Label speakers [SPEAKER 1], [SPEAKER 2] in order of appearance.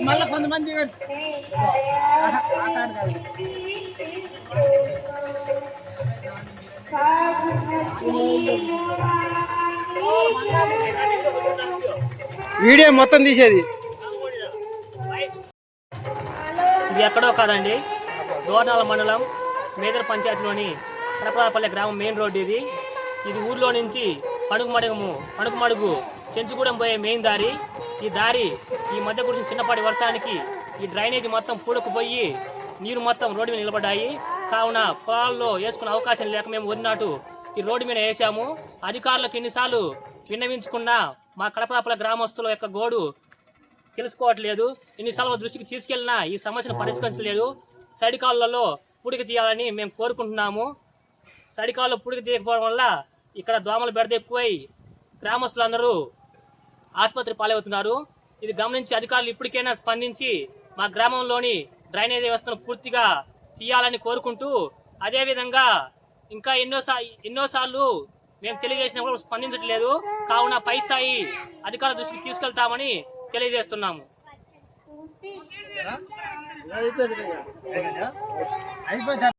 [SPEAKER 1] మళ్ళీ కొంతమంది వీడియో మొత్తం తీసేది
[SPEAKER 2] ఇది ఎక్కడో కాదండి, దోర్నాల మండలం మేజర్ పంచాయతీలోని కడపపల్లె గ్రామం మెయిన్ రోడ్డు ఇది. ఇది ఊర్లో నుంచి పణుకుమడుగు చెంచుగూడెం పోయే మెయిన్ దారి. ఈ దారి ఈ మధ్య కురిసిన చిన్నపాటి వర్షానికి ఈ డ్రైనేజీ మొత్తం పూడుకుపోయి నీరు మొత్తం రోడ్డు మీద నిలబడ్డాయి. కావున పొలాల్లో వేసుకునే అవకాశం లేక మేము వరి నాటు ఈ రోడ్డు మీద వేసాము. అధికారులకు ఎన్నిసార్లు విన్నవించుకున్నా మా కడపపల్లె గ్రామస్తుల యొక్క గోడు తెలుసుకోవట్లేదు. ఎన్నిసార్లు దృష్టికి తీసుకెళ్లినా ఈ సమస్యను పరిష్కరించలేదు. సైడ్ కాలువలలో పూడిక తీయాలని మేము కోరుకుంటున్నాము. సైడ్ కాలువలో పూడిక తీయకపోవడం వల్ల ఇక్కడ దోమల బెడద ఎక్కువై గ్రామస్తులందరూ ఆసుపత్రి పాలవుతున్నారు. ఇది గమనించి అధికారులు ఇప్పటికైనా స్పందించి మా గ్రామంలోని డ్రైనేజ్ వ్యవస్థను పూర్తిగా తీయాలని కోరుకుంటూ, అదేవిధంగా ఇంకా ఎన్నోసార్లు మేము తెలియజేసినా కూడా స్పందించట్లేదు. కావున పై స్థాయి అధికారుల దృష్టికి తీసుకెళ్తామని తెలియజేస్తున్నాము.